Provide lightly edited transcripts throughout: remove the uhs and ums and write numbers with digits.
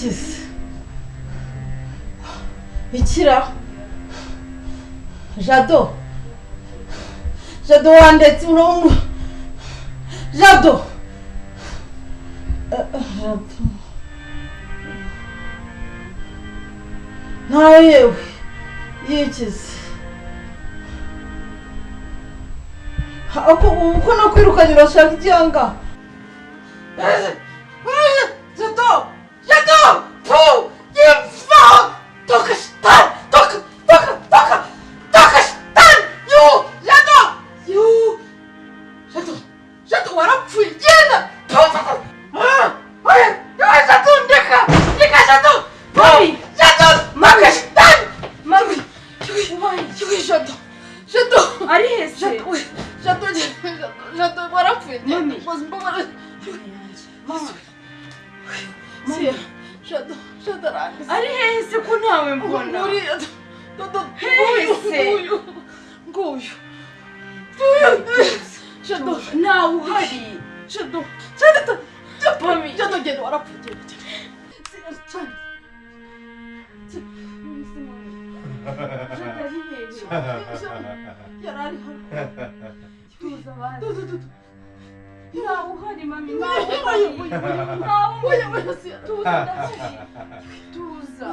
Yikize. Ikira. Jado. Jado wandetse urongo. Jado. Jado. Nayewe. Yikize. Uko nakwirukanye urashaka icyanga. Jado! Jado! Puh! You fuck! Tokistan! Tokistan! You! Jado! You! Jado warapfuye genda! Jado ndeka Jado! Mami! Jado! Tokistan! Mami! Jado! Ari hese? Jado warapfuye Mami! Mama! Jado arangise. Ari hese ko ntawe mbona? Nguyu. Jado nawe uhari. Jado Mami! Jado genda warapfuye. Yarari hano. Tuza basi. Nawe uhari mami. Tuza.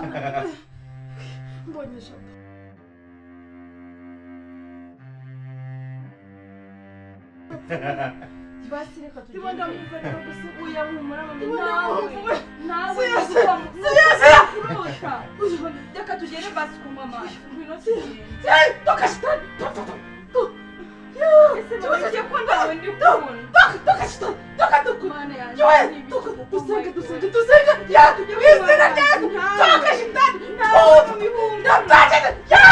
Mbonye Jado. Basi reka tugende. Ndibona muvana gusa Uya humura mami nawe. Reka tugende basi kunywa amazi. Ngwino tugende. Tokistan! Ese mama ugiye ko ntawe ndi kubona. Tokistan! Mana yanjye. Dusenga! Ya! Izina ryawe! Tokistan! Ndapfashije! Ya!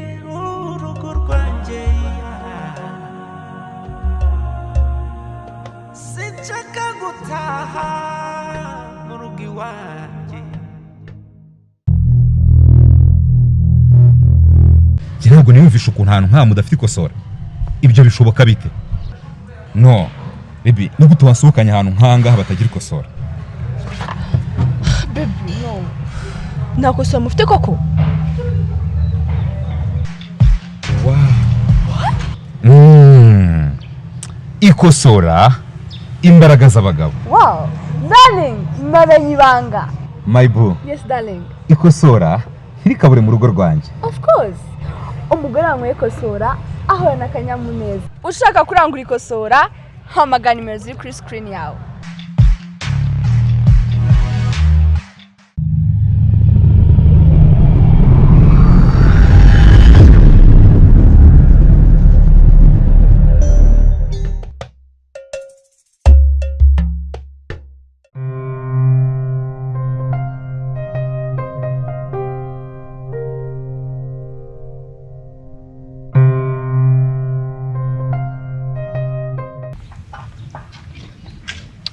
urugo rwanjye sinshaka gutaha mu rugo iwanjye. ntabwo niyumvisha ukuntu ahantu nka mudafite ikosora. Ibyo bishoboka bite? No baby, nubwo wasohokanye ahantu nk'ahangaha batagira ikosora. Baby no. Nakosora mufite koko? Ikosora imbaraga z'abagabo. Wow, darling, mbabenye ibanga. My boo. Yes darling. Ikosora ntirikabure mu rugo rwanjye. Of course. Umugore wanyweye ikosora ahorana akanyamuneza. Ushaka kurangura ikosora, hamagara nimero ziri kuri screen yawe.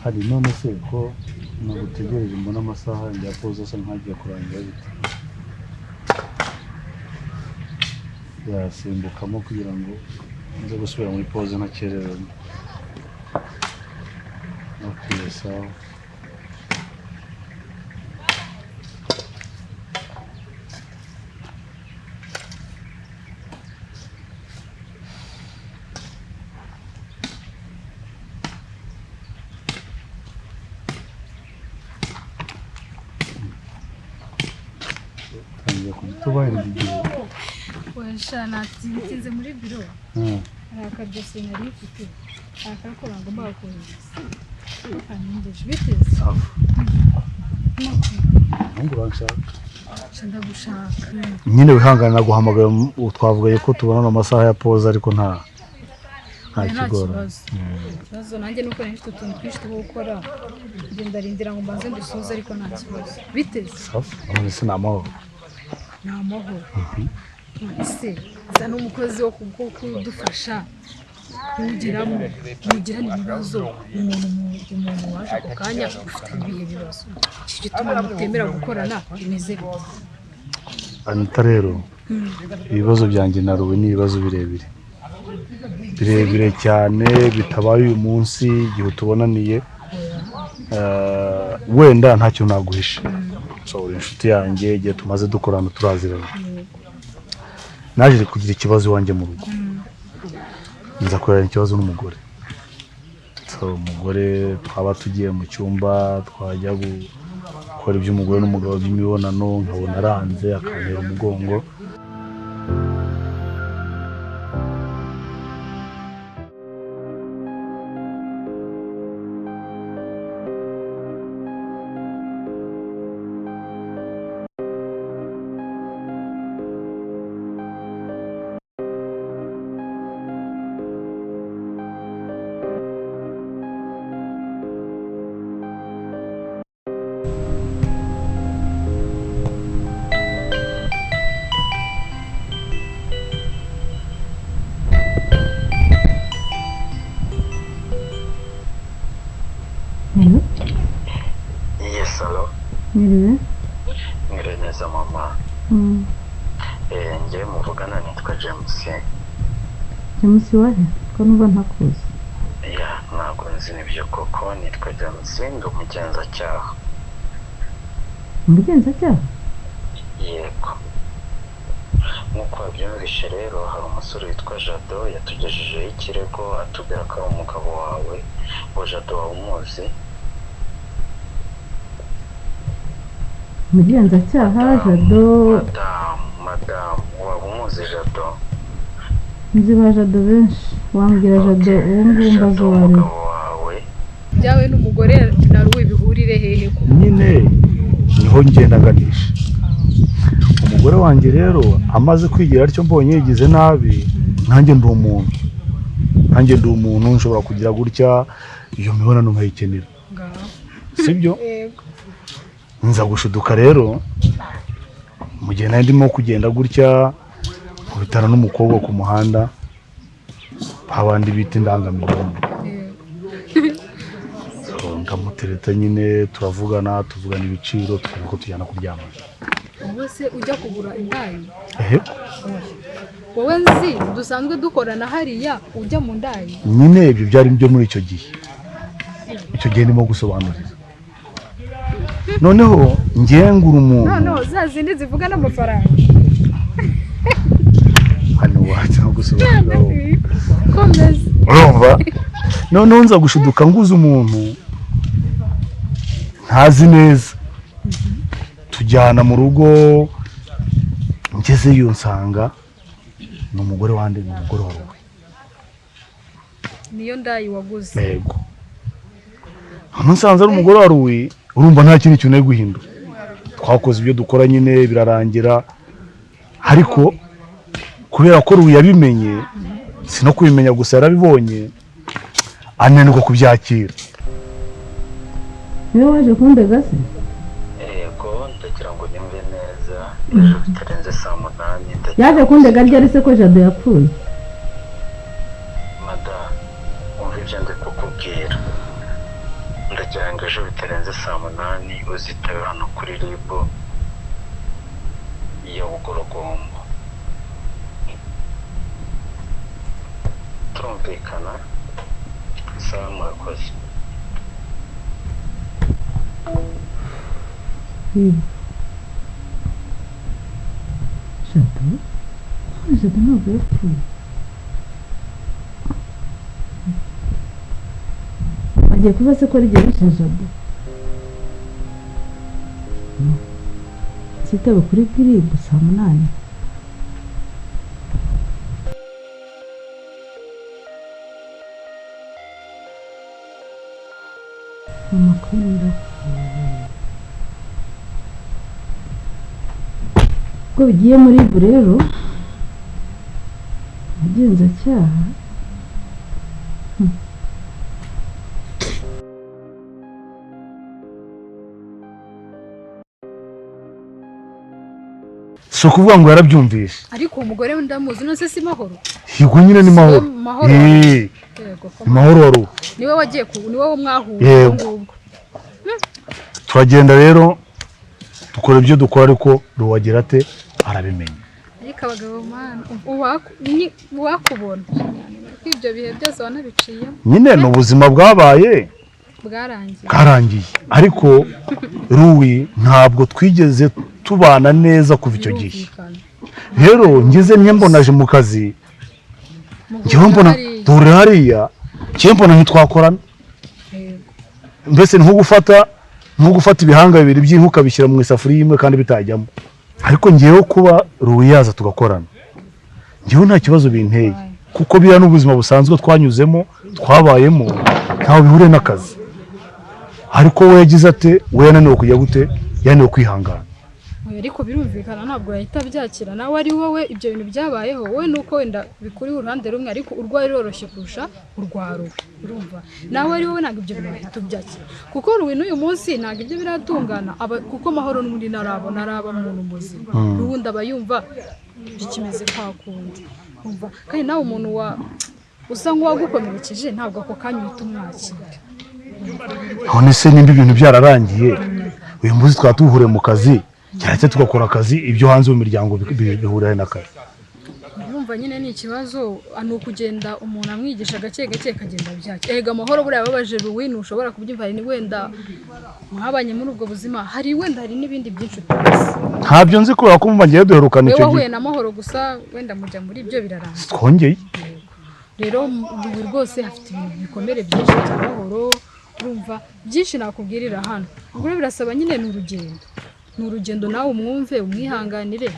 hari none se ko nagutegereje mbona amasaha njya poza asa nkagiye kurangira bite yasimbukamo kugira ngo nze gusubira muri poze ntakererewe. Okay, sawa. Wesha natinze muri biro. Arakadose nari ifite. Akakora ngo mbakoze. Kanindije biteze. Shanda gushaka. Nyine wihangana guhamagara twavugaye ko tubona amasaha ya pause ariko nta kigora. Kibazo nanjye nuko nari mfite utuntu twinshi two gukora. Ngenda rindira ngo mbanze ndusuze ariko nta kibazo. Biteze. Safi, none se namahoro. Namahoro. Ese za n'umukozi wo kudufasha ntugiramo ntugirane ibibazo umuntu waje ako kanya ufite ibihe bibazo iki gituma mutemera gukorana bimeze bite Anita rero ibibazo byanjye na Ruwe ni ibibazo birebire cyane bitabaye uyu munsi igihe tubonaniye wenda ntacyo naguhisha uri inshuti yanjye igihe tumaze dukorana turazirana naje kugira ikibazo iwanjye mu rugo nza kurana ikibazo n'umugore umugore twaba tugiye mu cyumba twajya gukora iby'umugore n'umugabo by'imibonano nkabona aranze akantera umugongo Yes, hello. Neza mama. Ngiye muvugana nitwa James. James wahe? Ko numva ntakuzi. Ntabwo nzi nibyo koko nitwa James ndi umugenzacyaha. Umugenzacyaha? Yego. Nk'uko wabyumvishe rero hari umusore witwa JADO yatugejejeho ikirego atubwira ko ari umugabo wawe ngo JADO wawumuzi. Umugenzacyaha JADO. Madamu wawumuzi JADO. Nzi ba JADO benshi wambwira JADO uwo ngumba zo wawe. Byawe n'umugore na Ruwe bihurire hehe ko? Nyine niho ngenda nganisha. Umugore wanjye rero amaze kwigira atyo mbonye yigize nabi nanjye ndi umuntu nshobora kugira gutya iyo mibonano nkayikenera sibyo nza gushuduka rero mu gihe nari ndimo kugenda gutya kubitana n'umukobwa ku muhanda abandi bita indangamirano ndamutereta nyine tuvugana ibiciro tuvuga ko tujyana kuryama. Wowe se ujya kugura indayi? Wowe nzi dusanzwe dukorana hariya ujya mu ndayi? Nyine ibyo byari byo muri icyo gihe ndimo gusobanurira. Noneho ngengura umuntu. No, zazindi zivuga n'amafaranga. Hano wacu no gusobanurira. Komeza. Urumva? Noneho nza gushuduka nguza umuntu ntazi neza. Tujyana mu rugo ngezeyo nsanga ni umugore wande ni umugore wawe. Niyo ndayi waguze. Yego. Nsanze ari umugore wa Ruwe urumva nta kintu cyune guhindura. Twakoze ibyo dukora nyine birarangira ariko kubera ko Ruwe yabimenye sino kubimenya gusa yarabibonye ananirwa kubyakira. Niwe waje kundega se? Ndagira ngo nyumve neza ejo bitarenze saa 8 yaje kundega ryari se ko JADO yapfuye? Mada umva ibyo ndi kukubwira ndagira ngo ejo bitarenze saa 8 uzitabe hano kuri ribo ya Bugorogombo. Turumvikana saa murakoze. JADO ntabwo yapfuye. Agiye kuba se ko ari igihe cya JADO. Sitaba kuri kiribu saa 8. Mama queen ko bigiye muri ibu rero umugenzacyaha so kuvuga ngo yarabyumvise ariko umugore we ndamuzi no se si mahoro yego nyine ni mahoro yego mahoro wari niwe wagiye niwe wo mwahuye yego turagenda rero dukora ibyo dukora ariko ruwagira ate arabimenya ariko abagabo mana wakubona ibyo bihe byose wanabiciye nyine no buzima bwabaye bwarangiye ariko Ruwi ntabwo twigeze tubana neza kuva icyo gihe rero ngeze nyembonaje mu kazi ngiye mbona dore hariya ngiye mbona ntitwakorana mbese nko gufata ibihanga bibiri by'inkuka bishyira mu isafuriya imwe kandi bitajyamo ariko ngiyeho kuba Ruwi yaza tugakorana ngiye nta kibazo binteye kuko biriya n'ubuzima busanzwe twanyuzemo twabayemo ntawe bihure n'akazi ariko we yagize ate we yananiwe kujya gute yananiwe kwihangana ariko birumvikana ntabwo yahita byakira nawe ari wowe ibyo bintu byabayeho wowe nuko wenda bikuri uruhande rumwe ariko urwaye roroshye kurusha urwaruwe urumva nawe ari wowe ntabwo ibyo bintu bihita byakira kuko Ruwi n'uyu munsi ntabwo ibyo biratungana kuko mahoro n'undi naraba umuntu muzima n'ubundi aba yumva bikimeze kwa kundi umva kandi nawe umuntu usa nk'uwagukomerekeje ntabwo ako kanya uhita umwakira none se nimba ibintu byararangiye uyu munsi twaba tuhure mu kazi cyane tugakora akazi ibyo hanze mu miryango bihurira n'akazi urumva nyine ni ikibazo ni ukugenda umuntu amwigisha gake gake akagenda byake ega amahoro buriya babaje Ruwi ntushobora kubyumva ni wenda mwabanye muri ubwo buzima hari n'ibindi byinshi utazi ntabyo nzi kubera ko mubagiye duherukana icyo gihe wahuye na mahoro gusa wenda mujya muri ibyo birarangiye twongeye rero Ruwi rwose afite ibintu bikomere byinshi bya mahoro urumva byinshi nakubwirira hano ubwo birasaba nyine ni urugendo nawe umwumve umwihanganire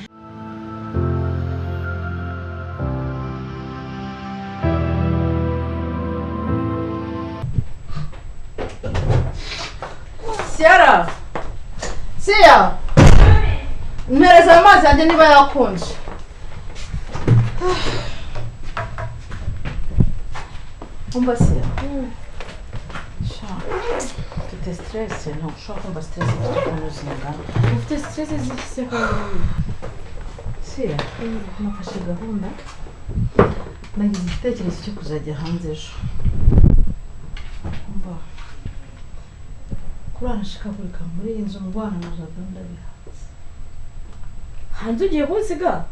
Siya mpereza amazi yanjye niba yakonje umva Siya ufite stress ntabwo ushobora kumva stress ifite ukuntu zingana ufite stress zifise kandi Siya nafashe gahunda nagize igitekerezo cyo kuzajya hanze ejo umva kurana shikagurika muri iyi nzu mbwana na JADO ndabihanze hanze ugiye kunsiga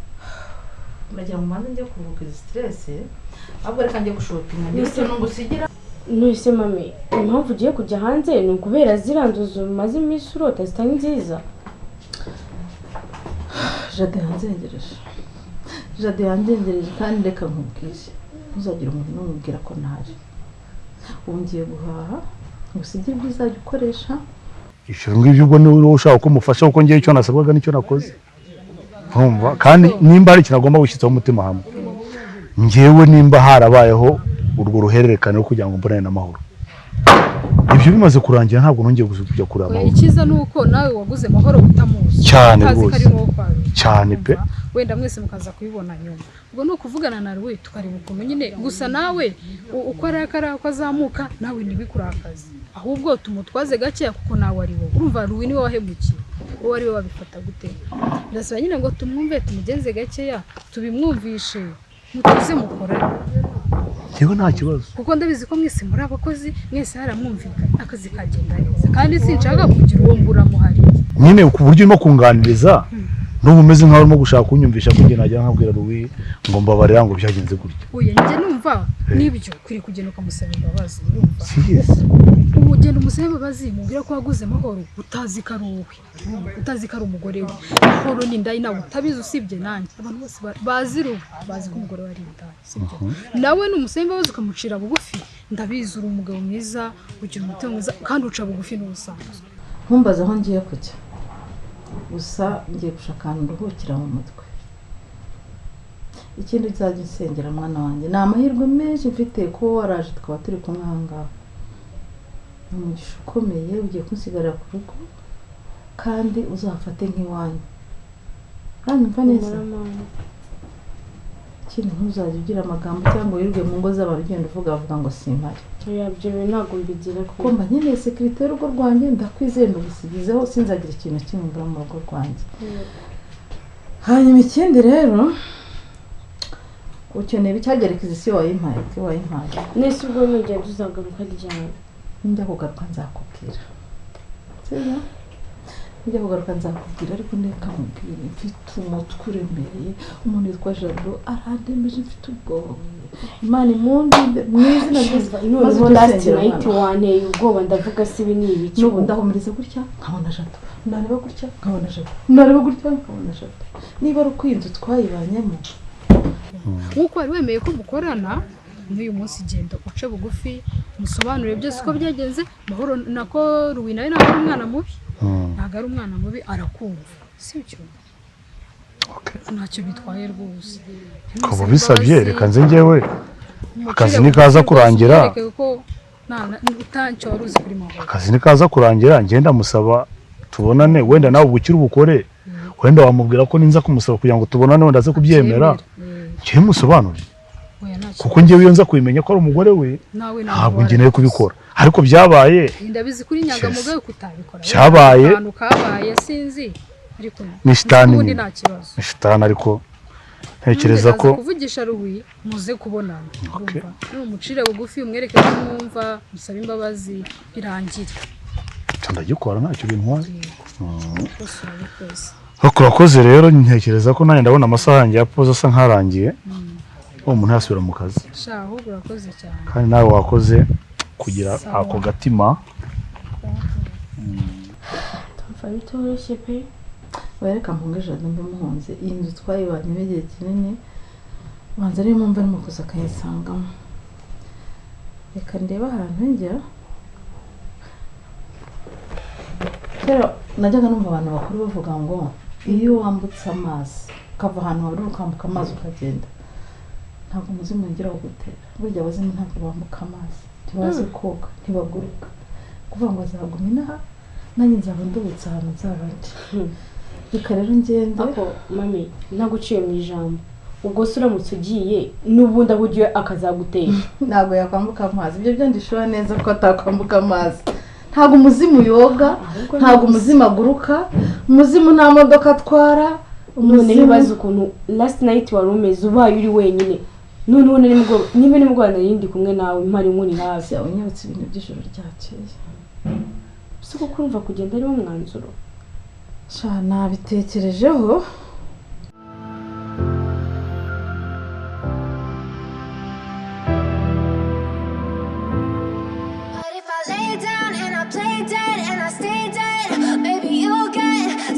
ndagira ngo mbanze njye kuruhuka izi stress ahubwo reka njye gushopinga ndetse n'ungusigira nuse mami impamvu ugiye kujya hanze ni ukubera ziranduza umaze iminsi urota zitari nziza JADO yandengereje kandi reka nkubwire ntuzagire umuntu n'umubwira ko naje ubu ngiye guhaha usigire ibyo uzajya ukoresha ibyo ngibyo ubwo niba ushaka ko umufasha kuko ngewe icyo nasabwaga nicyo nakoze nkumva kandi nimba hari ikintu agomba gushyitsaho umutima hamwe ngewe nimba harabayeho urwo ruhererekane rwo kugira ngo mbonane n'amahoro ibyo bimaze kurangira ntabwo nongeye kujya kureba amahoro icyiza ni uko nawe waguze amahoro utamuzi cyane rwose cyane pe wenda mwese mukaza kubibona nyuma ubwo ni ukuvugana na Ruwi tukareba ukuntu nyine gusa nawe uko arakara ko azamuka nawe ntibikurakaze ahubwo tumutwaze gake kuko nawe ari wowe urumva Ruwi niwe wahemukiye wowe ari we wabifata gute ndasaba nyine ngo tumwumve tumugenze gakeya tubimwumvishe mutuze mukorane yewe nta kibazo kuko ndabizi ko mwese muri abakozi mwese haramwumvikana akazi kagenda neza kandi sinshaka kugira uwo mburamuhari nyine ku buryo urimo kunganiriza n'ubu umeze nk'aho urimo gushaka kunyumvisha ko njye najya nkabwira Ruwi ngo mbabarira ngo byagenze gutya oya njye numva nibyo kuri kugenda ukamusaba imbabazi urumva ugenda umusaba imbabazi mubwira ko waguze amahoro utazi ko ari wowe utazi ko ari umugore we amahoro ni indaya nawe utabizi usibye nanjye abantu bose bazi Ruwi bazi ko umugore we ari indaya sibyo nawe n'umusaba imbabazi ukamucira bugufi ndabizi uri umugabo mwiza ugira umutima mwiza kandi uca bugufi n'ubusanzwe nkumbaza aho ngiye kujya gusa ngiye gushaka ahantu nduhukira mu mutwe ikindi nzajya nsengera mwana wanjye ni amahirwe menshi mfite ko waraje tukaba turi kumwe aha ngaha ni umugisha ukomeye ugiye kunsigarira ku rugo kandi uzafate nk'iwanyu uranyumva neza ikindi ntuzajya ugira amagambo cyangwa wirirwe mu ngo z'abantu ugenda uvuga ngo simpari ibyo ntabwo mbigira kuko mba nkeneye sekirite y'urugo rwanjye ndakwizeye ndugusigizeho sinzagira ikintu kimwe mbura mu rugo rwanjye hanyuma ikindi rero ukeneye bicyagerekeza isi wayimpaye nese ubwo nugenda uzagaruka ryari njya kugaruka nzakubwira sibyo njya kugaruka nzakubwira ariko ndeka mubwire mfite umutwe uremereye umuntu witwa Jado arandemeje mfite ubwoba Imana imundinde mu izina ry'Yesu noneho last night wanteye ubwoba ndavuga si ibi ni ibiki n'ubu ndahumiriza gutya nkabona Jado ndareba gutya nkabona Jado ndareba gutya nkabona Jado niba ari ukwinzu twayibanyemo nk'uko wari wemeye ko mukorana n'uyu munsi genda uce bugufi musobanurire byose uko byagenze mahoro nako Ruwina nawe ntabwo ari umwana mubi ntabwo ari umwana mubi arakumva sibyo ntacyo bitwaye rwose kuba bisabye reka nze njyewe akazi nikaza kurangira akazi nikaza kurangira ngenda musaba tubonane wenda nawe ubukira ubukore wenda wamubwira ko ninza kumusaba kugira ngo tubonane wenda aze kubyemera njye musobanure kuko njyewe iyo nza kubimenya ko ari umugore we ntabwo ngeneye kubikora ariko byabaye ndabizi kuri nyangamugayo kutabikora cyabaye ahantu kabaye sinzi ariko ubundi nta kibazo nishitana ariko ntekereza ko kuvugisha Ruwi muze kubonana n'umucire bugufi umwereke ko mwumva musaba imbabazi birangire ndagikora ntacyo bintwaye urakoze rero ntekereza ko nanjye ndabona amasaha yanjye ya pause asa nkarangiye umuntu yasubira mu kazi ahubwo urakoze cyane kandi nawe wakoze kugira ako gatima tumva bitoroshye pe wereka mpunga Jado mbe muhunze iyi nzu twayibanye igihe kinini banza ari mpamvu arimo kuza akayisangamo reka ndebe ahantu njya rero najyaga numva abantu bakuru bavuga ngo iyo wambutse amazi ukava ahantu wari ukambuka amazi ukagenda ntabwo umuzimu yongera kugutera burya abazimu ntabwo bambuka amazi ntibazi koga ntibaguruka kuvuga ngo azaguma inaha nanjye nzaba ndubutse ahantu nzaba ndi reka rero ngende ako mami naguciye mu ijambo ubwo se uramutse ugiye n'ubundi abugiye akazagutera ntabwo yakwambuka amazi ibyo byo ndishobora neza ko atakwambuka amazi ntabwo umuzimu yoga ntabwo umuzimu aguruka umuzimu nta modoka atwara none bibaza ukuntu last night wari umeze ubaye uri wenyine noneho niba nimugoroba nari ndi kumwe nawe mpari nkuri hafi unyibutse ibintu by'ijoro ryakeye si ko kurumva kugenda ariwo mwanzuro sha nabitekerejeho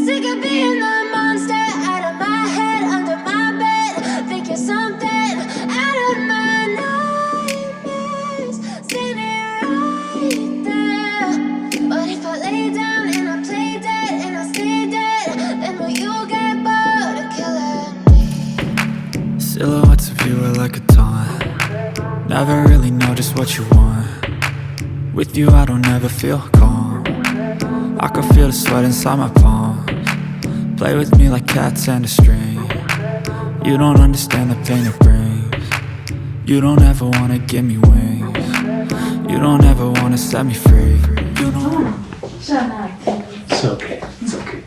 Sick of being the monster out of my head, under my bed. Think you're something out of my nightmares. Standing right there. But if I lay down and I play dead and I stay dead, then will you get bored of killing me? Silhouettes of you are like a taunt. Never really know just what you want. With you I don't ever feel calm. I can feel the sweat inside my palms. Play with me like cats and a string. You don't understand the pain it brings. You don't ever wanna give me wings. You don't ever wanna set me free. You don't. It's okay. It's okay.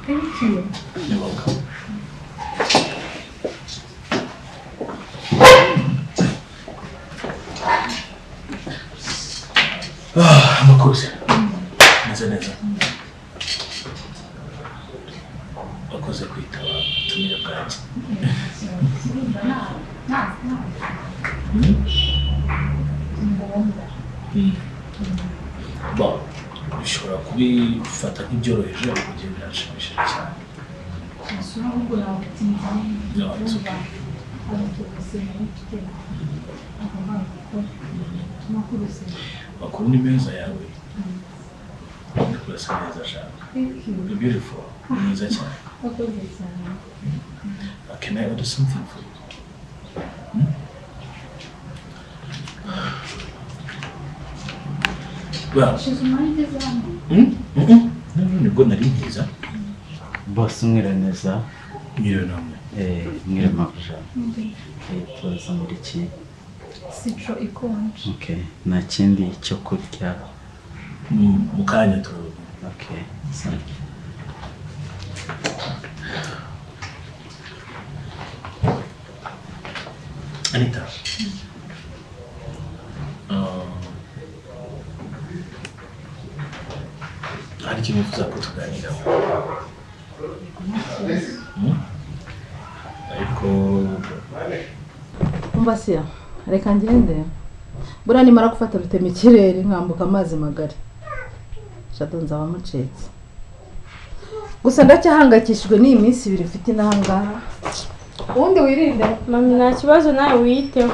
Thank you. You're welcome. Amakoze neza wakoze kwitaba ubutumire bwanjye bishobora kubifata nk'ibyoroheje ariko njye birashimishije cyane makuru ni meza yawe kurasa neza ashaka you're beautiful mwiza cyane can I order something for you? Well, nibwo nari mwiza bose umwira neza mwire namwe mwire makuja tubaza muri iki Citro ikonje. Okay, nta kindi cyo kurya mu kanya tu. Okay, thank you. Anita. Hari ikintu tuza kutuganiraho. Ariko Umbasiya reka ngende bura nimara gufata rutema ikirere nkambuka amazi magari Jado nzaba mucetse gusa ndacyahangakishijwe n'iyi minsi ibiri mfite inanga ubundi wirinde mami nta kibazo nawe wiyiteho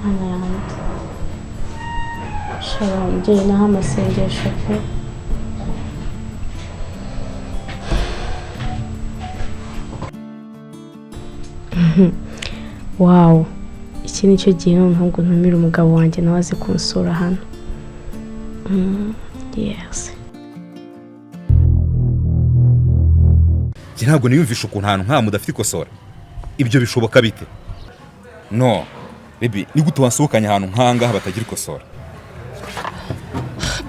Ana yanjye shara umubyeyi naho amasengesho pe wow iki nicyo gihe noneho ngo ntumire umugabo wanjye nawe aze kunsura hano yes ntabwo niyumvisha ukuntu ahantu nka mudafite ikosora ibyo bishoboka bite no baby ni gute wasohokanye ahantu nkanga batagira ikosora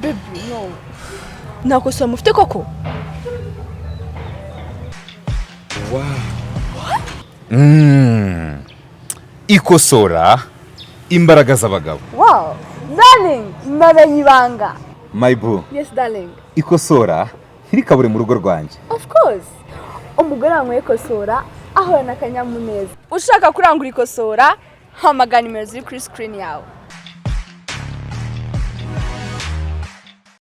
baby no nakosora mufite koko wow ikosora imbaraga z'abagabo wow darling namenye ibanga my boo yes darling ikosora ntirikabure mu rugo rwanjye of course umugore wanyweye ikosora ahorana akanyamuneza ushaka kurangura ikosora hamagana nimero ziri kuri screen yawe